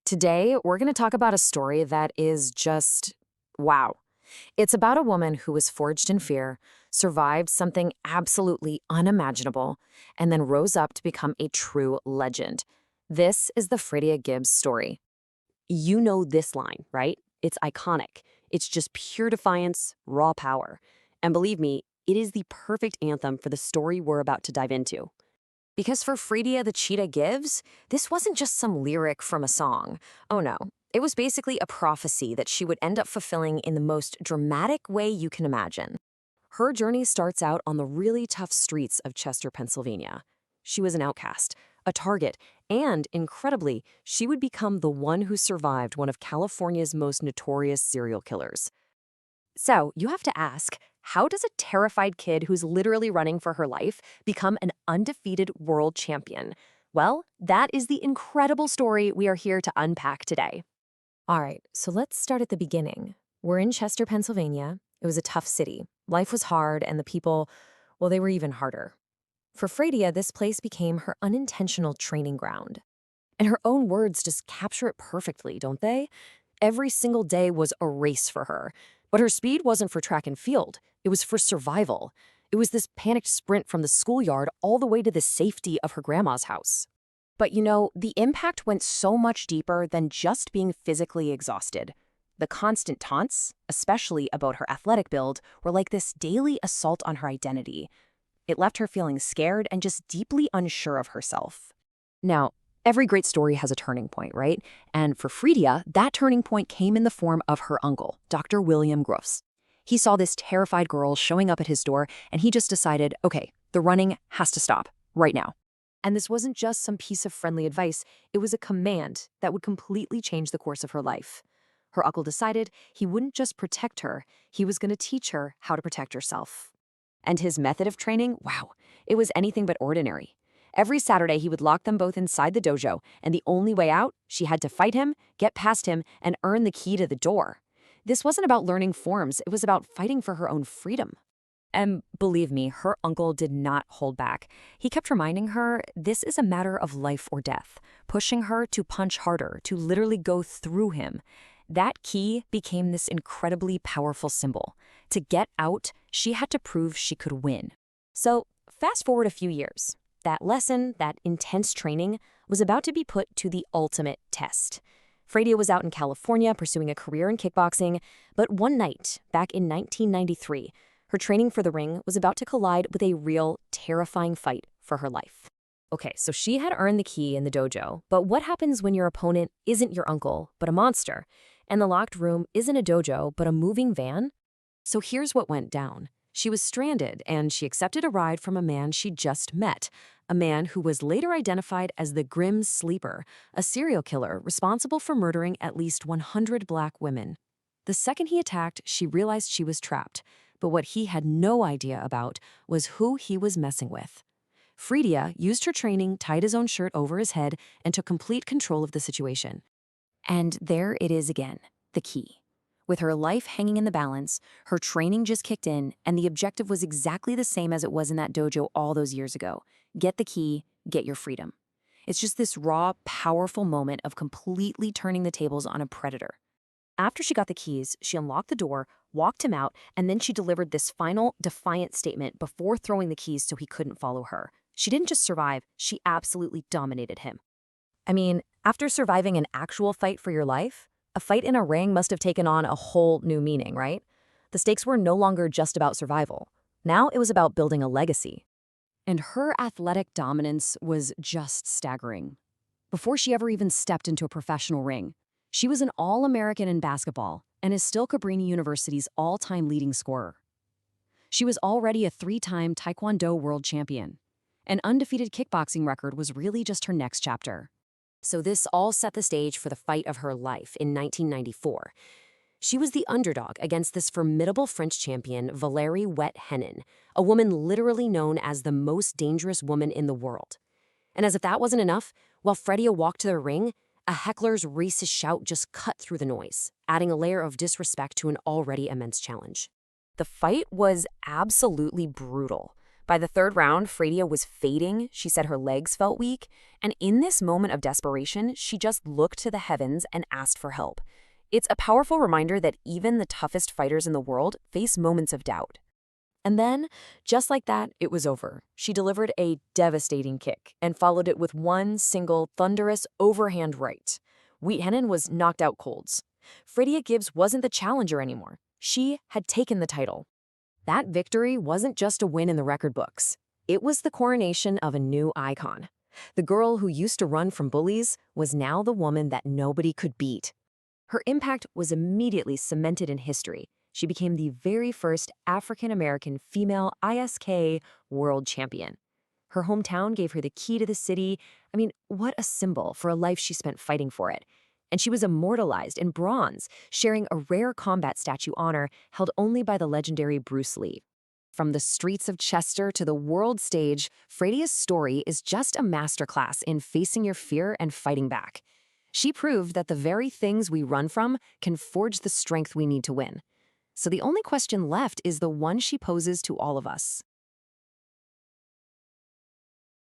Today, we're going to talk about a story that is just wow. It's about a woman who was forged in fear, survived something absolutely unimaginable, and then rose up to become a true legend. This is the Fredia Gibbs story. You know this line, right? It's iconic. It's just pure defiance, raw power. And believe me, it is the perfect anthem for the story we're about to dive into. Because for Fredia the Cheetah Gibbs, this wasn't just some lyric from a song. Oh no, it was basically a prophecy that she would end up fulfilling in the most dramatic way you can imagine. Her journey starts out on the really tough streets of Chester, Pennsylvania. She was an outcast, a target, and, incredibly, she would become the one who survived one of California's most notorious serial killers. So, you have to ask, how does a terrified kid who's literally running for her life become an undefeated world champion? Well, that is the incredible story we are here to unpack today. All right, so let's start at the beginning. We're in Chester, Pennsylvania. It was a tough city. Life was hard, and the people, well, they were even harder. For Fredia, this place became her unintentional training ground. And her own words just capture it perfectly, don't they? Every single day was a race for her. But her speed wasn't for track and field. It was for survival. It was this panicked sprint from the schoolyard all the way to the safety of her grandma's house. But the impact went so much deeper than just being physically exhausted. The constant taunts, especially about her athletic build, were like this daily assault on her identity. It left her feeling scared and just deeply unsure of herself. Now, every great story has a turning point, right? And for Fredia, that turning point came in the form of her uncle, Dr. William Gross. He saw this terrified girl showing up at his door, and he just decided, okay, the running has to stop, right now. And this wasn't just some piece of friendly advice, it was a command that would completely change the course of her life. Her uncle decided he wouldn't just protect her, he was going to teach her how to protect herself. And his method of training, wow, it was anything but ordinary. Every Saturday, he would lock them both inside the dojo, and the only way out, she had to fight him, get past him, and earn the key to the door. This wasn't about learning forms, it was about fighting for her own freedom. And believe me, her uncle did not hold back. He kept reminding her this is a matter of life or death, pushing her to punch harder, to literally go through him. That key became this incredibly powerful symbol. To get out, she had to prove she could win. So, fast forward a few years. That lesson, that intense training, was about to be put to the ultimate test. Fredia was out in California pursuing a career in kickboxing, but one night, back in 1993, her training for the ring was about to collide with a real, terrifying fight for her life. Okay, so she had earned the key in the dojo, but what happens when your opponent isn't your uncle, but a monster, and the locked room isn't a dojo, but a moving van? So here's what went down. She was stranded, and she accepted a ride from a man she just met, a man who was later identified as the Grim Sleeper, a serial killer responsible for murdering at least 100 black women. The second he attacked, she realized she was trapped, but what he had no idea about was who he was messing with. Fredia used her training, tied his own shirt over his head, and took complete control of the situation. And there it is again, the key. With her life hanging in the balance, her training just kicked in, and the objective was exactly the same as it was in that dojo all those years ago. Get the key, get your freedom. It's just this raw, powerful moment of completely turning the tables on a predator. After she got the keys, she unlocked the door, walked him out, and then she delivered this final, defiant statement before throwing the keys so he couldn't follow her. She didn't just survive, she absolutely dominated him. I mean, after surviving an actual fight for your life, a fight in a ring must have taken on a whole new meaning, right? The stakes were no longer just about survival. Now it was about building a legacy. And her athletic dominance was just staggering. Before she ever even stepped into a professional ring, she was an All-American in basketball and is still Cabrini University's all-time leading scorer. She was already a 3-time Taekwondo world champion. An undefeated kickboxing record was really just her next chapter. So this all set the stage for the fight of her life in 1994. She was the underdog against this formidable French champion, Valérie Wet Henin, a woman literally known as the most dangerous woman in the world. And as if that wasn't enough, while Fredia walked to the ring, a heckler's racist shout just cut through the noise, adding a layer of disrespect to an already immense challenge. The fight was absolutely brutal, By the third round, Fredia was fading. She said her legs felt weak. And in this moment of desperation, she just looked to the heavens and asked for help. It's a powerful reminder that even the toughest fighters in the world face moments of doubt. And then, just like that, it was over. She delivered a devastating kick and followed it with one single thunderous overhand right. Wheat Hennon was knocked out colds. Fredia Gibbs wasn't the challenger anymore. She had taken the title. That victory wasn't just a win in the record books. It was the coronation of a new icon. The girl who used to run from bullies was now the woman that nobody could beat. Her impact was immediately cemented in history. She became the very first African-American female ISK world champion. Her hometown gave her the key to the city. I mean, what a symbol for a life she spent fighting for it. And she was immortalized in bronze, sharing a rare combat statue honor held only by the legendary Bruce Lee. From the streets of Chester to the world stage, Fredia's story is just a masterclass in facing your fear and fighting back. She proved that the very things we run from can forge the strength we need to win. So the only question left is the one she poses to all of us.